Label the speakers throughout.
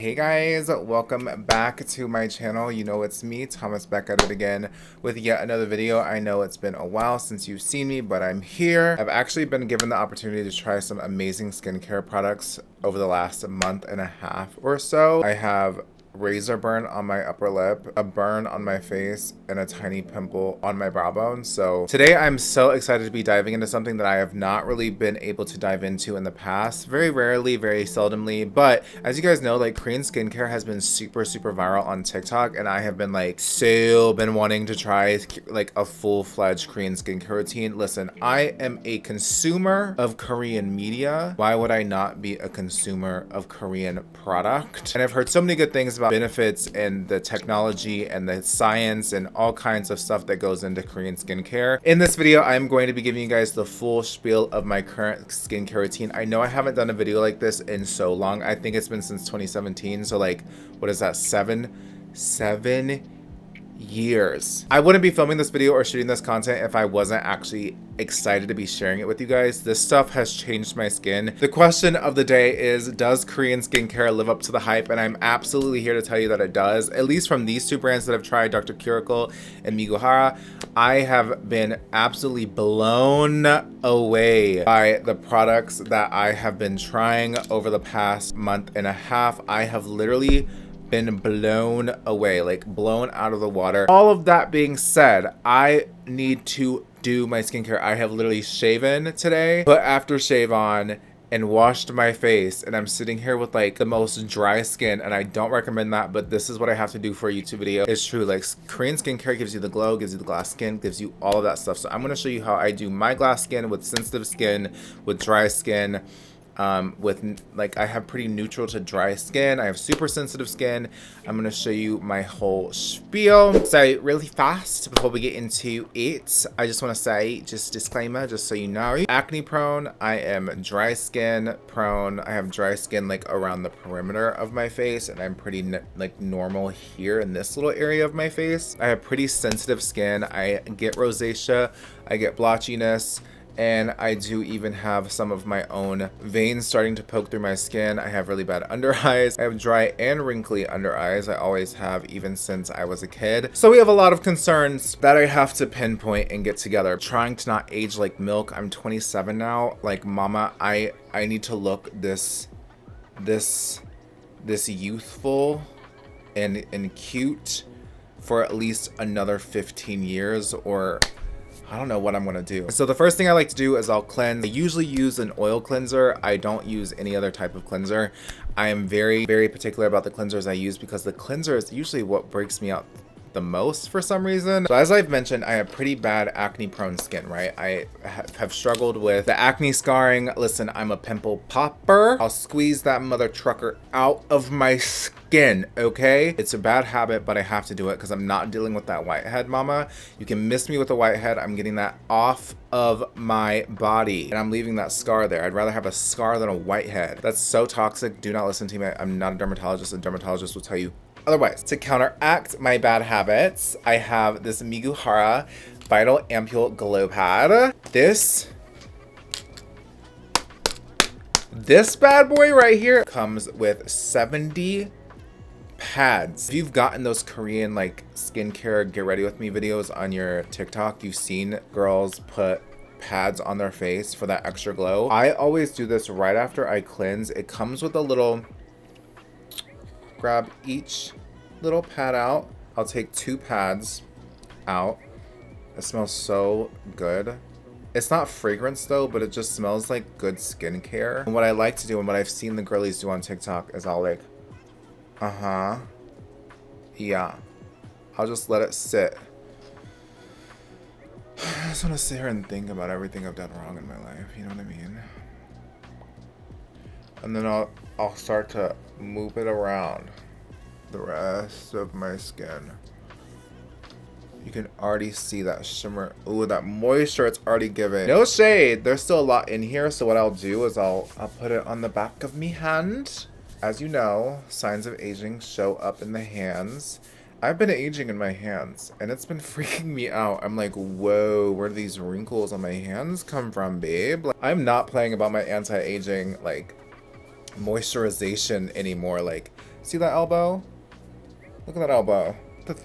Speaker 1: Hey guys, welcome back to my channel. You know it's me, Thomas, back at it again with yet another video. I know it's been a while since you've seen me, but I'm here. I've actually been given the opportunity to try some amazing skincare products over the last month and a half or so. I have razor burn on my upper lip, a burn on my face, and a tiny pimple on my brow bone. So today I'm so excited to be diving into something that I have not really been able to dive into in the past. Very rarely, very seldomly, but as you guys know, like Korean skincare has been super viral on TikTok, and I have been been wanting to try like a full-fledged Korean skincare routine. Listen, I am a consumer of Korean media. Why would I not be a consumer of Korean product? And I've heard so many good things about benefits and the technology and the science and all kinds of stuff that goes into Korean skincare. In this video, I'm going to be giving you guys the full spiel of my current skincare routine. I know I haven't done a video like this in so long. I think it's been since 2017. So like, what is that? Seven years. I wouldn't be filming this video or shooting this content if I wasn't actually excited to be sharing it with you guys. This stuff has changed my skin. The question of the day is, does Korean skincare live up to the hype? And I'm absolutely here to tell you that it does. At least from these two brands that I've tried, Dr. Curacao and Miguhara, I have been absolutely blown away by the products that I have been trying over the past month and a half. I have literally been blown away, like blown out of the water. All of that being said, I need to do my skincare. I have literally shaven today, put aftershave on, and washed my face, and I'm sitting here with like the most dry skin, and I don't recommend that, but this is what I have to do for a YouTube video. It's true, like Korean skincare gives you the glow, gives you the glass skin, gives you all of that stuff. So I'm going to show you how I do my glass skin with sensitive skin, with dry skin, with like I have pretty neutral to dry skin. I have super sensitive skin. I'm gonna show you my whole spiel. So really fast before we get into it, I just want to say, just disclaimer, just so you know, acne prone. I am dry skin prone. I have dry skin like around the perimeter of my face, and I'm pretty like normal here in this little area of my face. I have pretty sensitive skin. I get rosacea, I get blotchiness, and I do even have some of my own veins starting to poke through my skin. I have really bad under eyes. I have dry and wrinkly under eyes. I always have, even since I was a kid. So we have a lot of concerns that I have to pinpoint and get together. Trying to not age like milk. I'm 27 now. Like, mama, I need to look this youthful and cute for at least another 15 years, or I don't know what I'm gonna do. So the first thing I like to do is I'll cleanse. I usually use an oil cleanser. I don't use any other type of cleanser. I am very particular about the cleansers I use, because the cleanser is usually what breaks me out the most for some reason. So as I've mentioned, I have pretty bad acne prone skin, right? I have struggled with the acne scarring. Listen, I'm a pimple popper. I'll squeeze that mother trucker out of my skin, okay? It's a bad habit, but I have to do it because I'm not dealing with that whitehead, mama. You can miss me with a whitehead. I'm getting that off of my body, and I'm leaving that scar there. I'd rather have a scar than a whitehead. That's so toxic. Do not listen to me. I'm not a dermatologist. A dermatologist will tell you otherwise. To counteract my bad habits, I have this Miguhara Vital Ampule Glow Pad. This bad boy right here comes with 70 pads. If you've gotten those Korean like skincare get ready with me videos on your TikTok, you've seen girls put pads on their face for that extra glow. I always do this right after I cleanse. It comes with a little, grab each little pad out. I'll take 2 pads out. It smells so good. It's not fragrance though, but it just smells like good skincare. And what I like to do, and what I've seen the girlies do on TikTok, is I'll like, yeah, I'll just let it sit. I just want to sit here and think about everything I've done wrong in my life, you know what I mean? And then I'll start to move it around the rest of my skin. You can already see that shimmer. Ooh, that moisture it's already giving. No shade, there's still a lot in here. So what I'll do is I'll put it on the back of me hand. As you know, signs of aging show up in the hands. I've been aging in my hands, and it's been freaking me out. I'm like, whoa, where do these wrinkles on my hands come from, babe? Like, I'm not playing about my anti-aging like moisturization anymore. Like, See that elbow? Look at that elbow.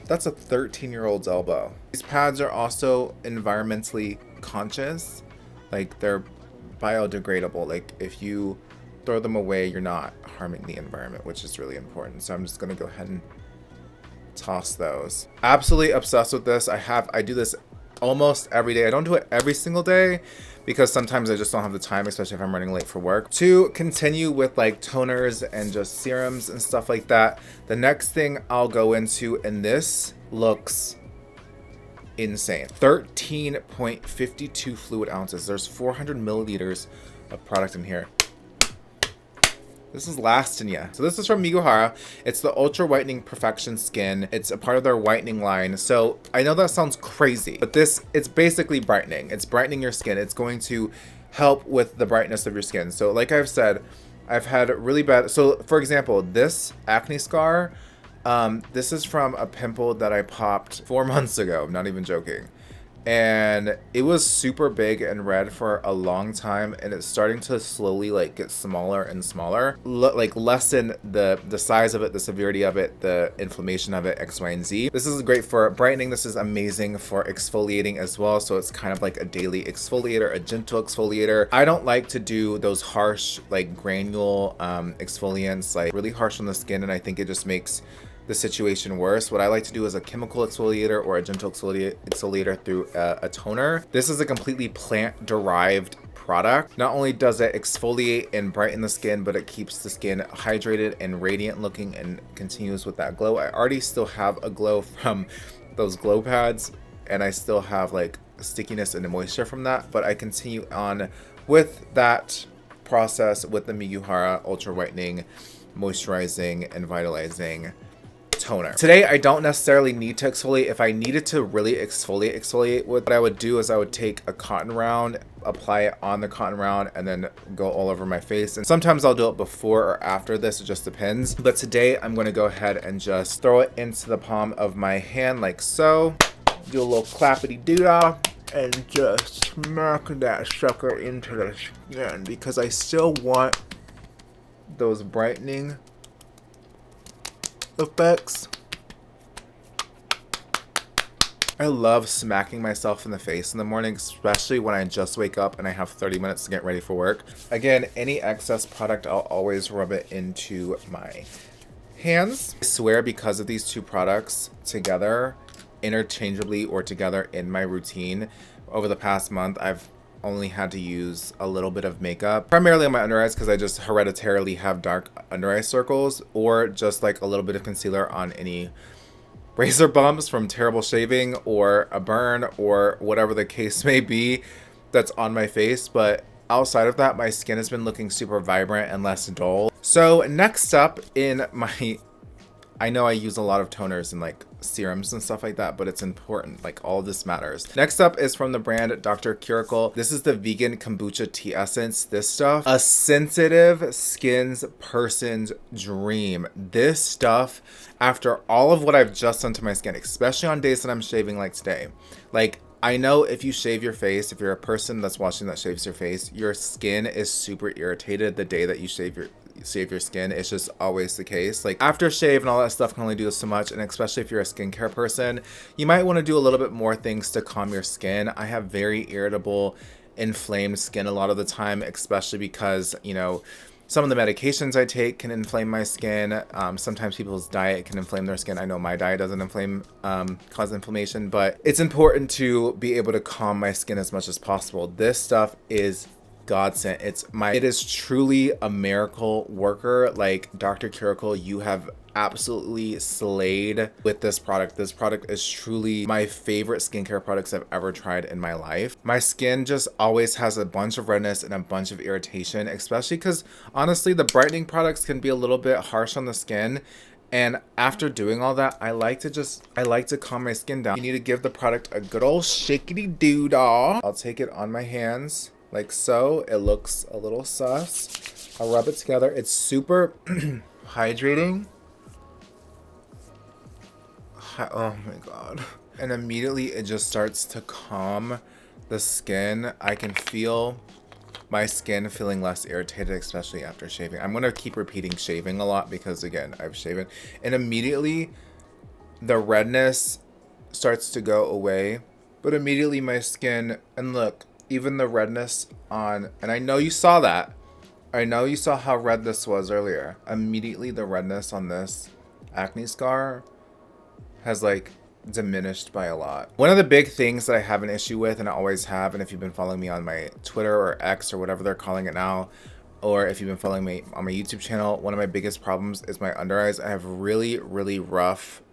Speaker 1: That's a 13-year-old's elbow. These pads are also environmentally conscious. Like, they're biodegradable. Like, if you throw them away, you're not harming the environment, which is really important. So I'm just gonna go ahead and toss those. Absolutely obsessed with this. I do this almost every day. I don't do it every single day because sometimes I just don't have the time, especially if I'm running late for work. To continue with like toners and just serums and stuff like that, the next thing I'll go into, and this looks insane. 13.52 fluid ounces. There's 400 milliliters of product in here. This is lasting ya. So this is from Miyuhara. It's the Ultra Whitening Perfection Skin. It's a part of their whitening line. So I know that sounds crazy, but it's basically brightening. It's brightening your skin. It's going to help with the brightness of your skin. So like I've said, I've had really bad, so for example, this acne scar, this is from a pimple that I popped 4 months ago. I'm not even joking. And it was super big and red for a long time, and it's starting to slowly like get smaller and smaller, like lessen the size of it, the severity of it, the inflammation of it, X, Y, and Z. This is great for brightening. This is amazing for exfoliating as well. So it's kind of like a daily exfoliator, a gentle exfoliator. I don't like to do those harsh like granule exfoliants, like really harsh on the skin, and I think it just makes the situation worse. What I like to do is a chemical exfoliator or a gentle exfoliator through a toner. This is a completely plant-derived product. Not only does it exfoliate and brighten the skin, but it keeps the skin hydrated and radiant looking and continues with that glow. I already still have a glow from those glow pads, and I still have like stickiness and moisture from that, but I continue on with that process with the Miyuhara Ultra Whitening, Moisturizing, and Vitalizing toner. Today, I don't necessarily need to exfoliate. If I needed to really exfoliate, what I would do is I would take a cotton round, apply it on the cotton round, and then go all over my face. And sometimes I'll do it before or after this, it just depends. But today, I'm going to go ahead and just throw it into the palm of my hand like so. Do a little clappity doo-dah and just smack that sucker into the skin because I still want those brightening effects. I love smacking myself in the face in the morning, especially when I just wake up and I have 30 minutes to get ready for work. Again, any excess product, I'll always rub it into my hands. I swear, because of these two products together, interchangeably or together in my routine, over the past month, I've only had to use a little bit of makeup, primarily on my under eyes because I just hereditarily have dark under eye circles, or just like a little bit of concealer on any razor bumps from terrible shaving or a burn or whatever the case may be that's on my face. But outside of that, my skin has been looking super vibrant and less dull. So next up in my, I know I use a lot of toners and like serums and stuff like that, but it's important. Like, all of this matters. Next up is from the brand Dr. Curicle. This is the vegan kombucha tea essence. This stuff, a sensitive skin's person's dream. This stuff, after all of what I've just done to my skin, especially on days that I'm shaving like today, like, I know if you shave your face, if you're a person that's watching that shaves your face, your skin is super irritated the day that you shave your skin. It's just always the case. Like, after shave and all that stuff can only do so much, and especially if you're a skincare person, you might want to do a little bit more things to calm your skin. I have very irritable, inflamed skin a lot of the time, especially because, you know, some of the medications I take can inflame my skin. Sometimes people's diet can inflame their skin. I know my diet doesn't cause inflammation, but it's important to be able to calm my skin as much as possible. This stuff is godsend. It is truly a miracle worker. Like, Dr. Curicle, you have absolutely slayed with this product. This product is truly my favorite skincare products I've ever tried in my life. My skin just always has a bunch of redness and a bunch of irritation, especially because honestly, the brightening products can be a little bit harsh on the skin. And after doing all that, I like to calm my skin down. You need to give the product a good old shakity doo-dah. I'll take it on my hands like so. It looks a little sus. I'll rub it together. It's super hydrating. Oh my god. And immediately it just starts to calm the skin. I can feel my skin feeling less irritated, especially after shaving. I'm going to keep repeating shaving a lot because, again, I've shaven. And immediately the redness starts to go away. But immediately my skin, and look, even the redness on, and I know you saw that. I know you saw how red this was earlier. Immediately the redness on this acne scar has like diminished by a lot. One of the big things that I have an issue with, and I always have, and if you've been following me on my Twitter or X or whatever they're calling it now, or if you've been following me on my YouTube channel, one of my biggest problems is my under eyes. I have really, really rough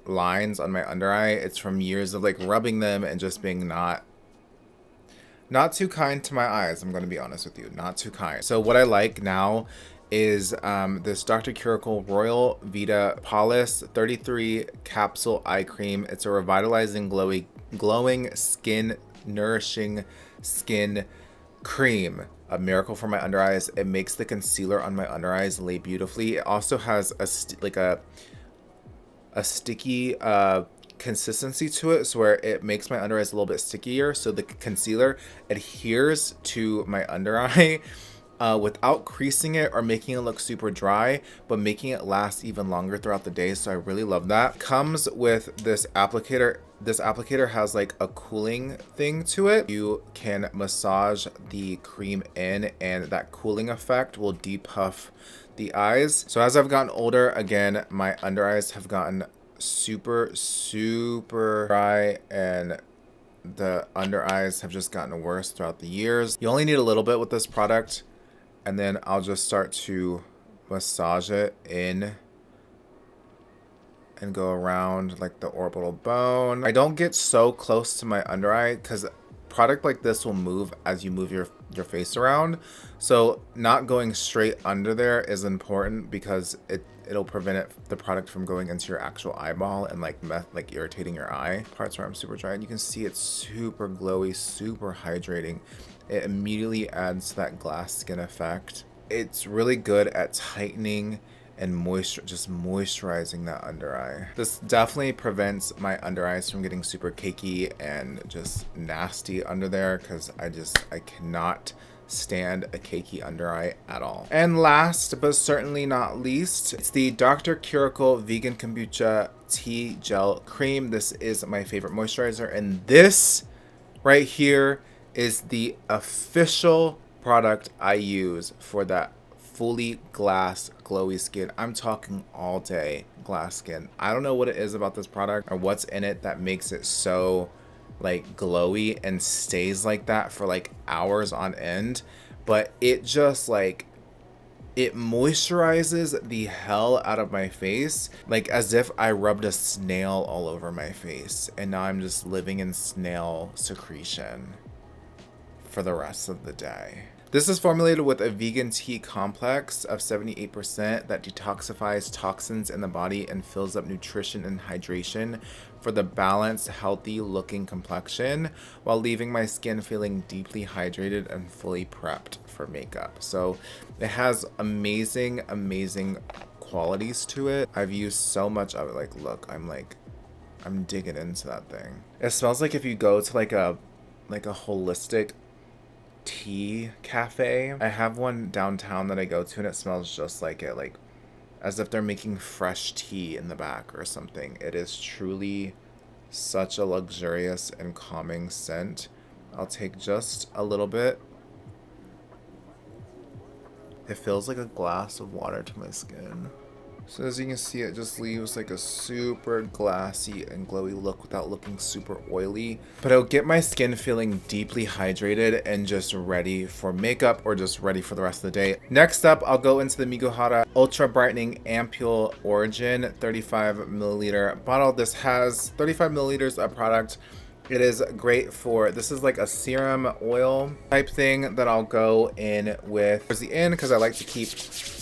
Speaker 1: lines on my under eye. It's from years of like rubbing them and just being not too kind to my eyes. I'm going to be honest with you, not too kind. So what I like now is this Dr. Curacle Royal Vita Polish 33 capsule eye cream. It's a revitalizing, glowing skin, nourishing skin cream. A miracle for my under eyes. It makes the concealer on my under eyes lay beautifully. It also has a sticky consistency to it, so where it makes my under eyes a little bit stickier, so the concealer adheres to my under eye without creasing it or making it look super dry, but making it last even longer throughout the day. So I really love that. Comes with this applicator. This applicator has like a cooling thing to it. You can massage the cream in, and that cooling effect will depuff the eyes. So as I've gotten older, again, my under eyes have gotten super dry, and the under eyes have just gotten worse throughout the years. You only need a little bit with this product, and then I'll just start to massage it in and go around like the orbital bone. I don't get so close to my under eye because product like this will move as you move your face around. So not going straight under there is important because it'll prevent the product from going into your actual eyeball and like irritating your eye. Parts where I'm super dry, and you can see it's super glowy, super hydrating. It immediately adds to that glass skin effect. It's really good at tightening and moisturizing that under eye. This definitely prevents my under eyes from getting super cakey and just nasty under there, because I cannot stand a cakey under eye at all. And last but certainly not least, it's the Dr. Curacle Vegan Kombucha Tea Gel Cream. This is my favorite moisturizer, and this right here is the official product I use for that fully glass glowy skin. I'm talking all day glass skin. I don't know what it is about this product or what's in it that makes it so like glowy and stays like that for like hours on end, but it just like, it moisturizes the hell out of my face, like as if I rubbed a snail all over my face, and now I'm just living in snail secretion for the rest of the day. This is formulated with a vegan tea complex of 78% that detoxifies toxins in the body and fills up nutrition and hydration for the balanced, healthy looking complexion, while leaving my skin feeling deeply hydrated and fully prepped for makeup. So it has amazing qualities to it. I've used so much of it. Like, look, I'm digging into that thing. It smells like if you go to like a holistic tea cafe. I have one downtown that I go to, and it smells just like it, like as if they're making fresh tea in the back or something. It is truly such a luxurious and calming scent. I'll take just a little bit. It feels like a glass of water to my skin. So as you can see, it just leaves like a super glassy and glowy look without looking super oily. But it'll get my skin feeling deeply hydrated and just ready for makeup, or just ready for the rest of the day. Next up, I'll go into the Miguhara Ultra Brightening Ampule Origin 35 milliliter bottle. This has 35 milliliters of product. It is great for, this is like a serum oil type thing that I'll go in with towards the end, because I like to keep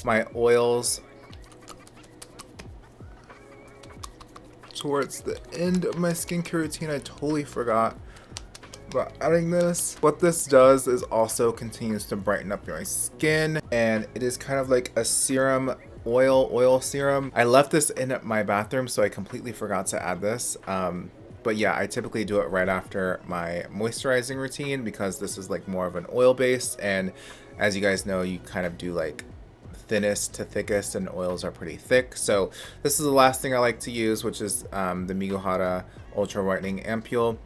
Speaker 1: my oils towards the end of my skincare routine. I totally forgot about adding this. What this does is also continues to brighten up your skin, and it is kind of like a serum oil serum. I left this in my bathroom, so I completely forgot to add this. But But yeah, I typically do it right after my moisturizing routine because this is like more of an oil base, and as you guys know, you kind of do like thinnest to thickest, and oils are pretty thick. So this is the last thing I like to use, which is the Miguhara Ultra Whitening Ampule.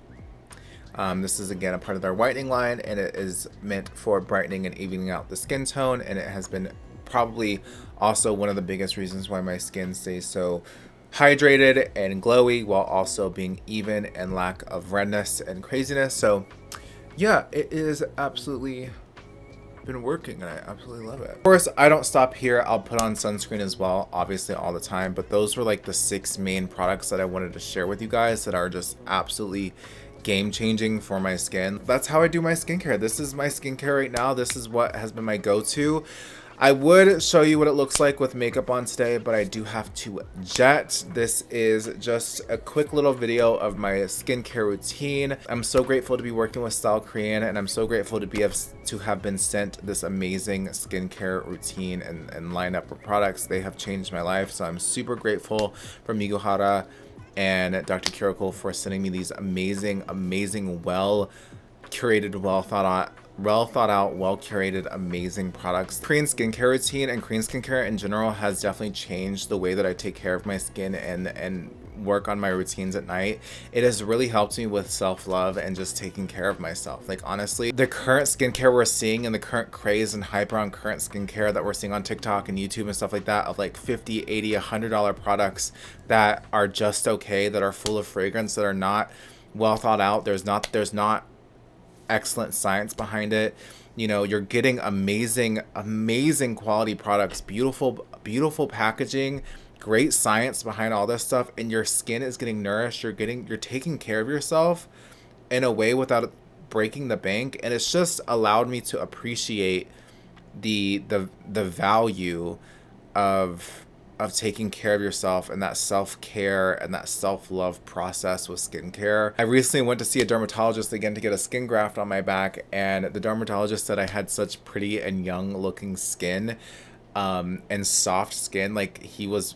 Speaker 1: This is again a part of their whitening line, and it is meant for brightening and evening out the skin tone, and it has been probably also one of the biggest reasons why my skin stays so hydrated and glowy while also being even and lack of redness and craziness. So yeah, it is absolutely been working, and I absolutely love it. Of course, I don't stop here. I'll put on sunscreen as well, obviously all the time, but those were like the 6 main products that I wanted to share with you guys that are just absolutely game changing for my skin. That's how I do my skincare. This is my skincare right now. This is what has been my go-to. I would show you what it looks like with makeup on today, but I do have to jet. This is just a quick little video of my skincare routine. I'm so grateful to be working with Style Korean, and I'm so grateful to have been sent this amazing skincare routine and lineup of products. They have changed my life, so I'm super grateful for Miguhara and Dr. Kiriko for sending me these amazing, well curated, well thought out, well curated, amazing products. Korean skincare routine and Korean skincare in general has definitely changed the way that I take care of my skin and work on my routines at night. It has really helped me with self-love and just taking care of myself. Like honestly, the current skincare we're seeing and the current craze and hype around current skincare that we're seeing on TikTok and YouTube and stuff like that, of like $50, $80, $100 products that are just okay, that are full of fragrance, that are not well thought out. There's not excellent science behind it. You know, you're getting amazing quality products, beautiful packaging, great science behind all this stuff, and your skin is getting nourished. You're taking care of yourself in a way without breaking the bank, and it's just allowed me to appreciate the value of taking care of yourself and that self-care and that self-love process with skincare. I recently went to see a dermatologist again to get a skin graft on my back, and the dermatologist said I had such pretty and young looking skin and soft skin. Like, he was,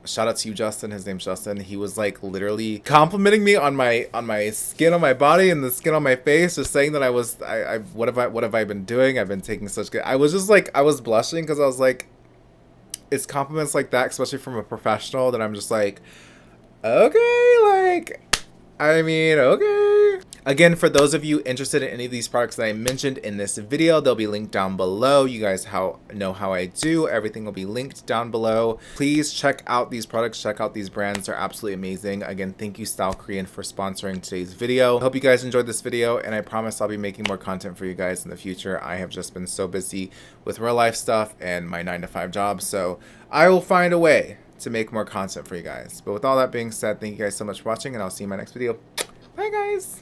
Speaker 1: shout out to you, Justin, his name's Justin, he was like literally complimenting me on my skin on my body and the skin on my face, just saying that what have I been doing? I've been taking such good, I was just like, I was blushing because I was like, it's compliments like that, especially from a professional, that I'm just like, okay, like, I mean, okay. Again, for those of you interested in any of these products that I mentioned in this video, they'll be linked down below. You guys know how I do. Everything will be linked down below. Please check out these products. Check out these brands. They're absolutely amazing. Again, thank you, Style Korean, for sponsoring today's video. Hope you guys enjoyed this video, and I promise I'll be making more content for you guys in the future. I have just been so busy with real life stuff and my 9-to-5 job, so I will find a way to make more content for you guys. But with all that being said, thank you guys so much for watching, and I'll see you in my next video. Bye, guys.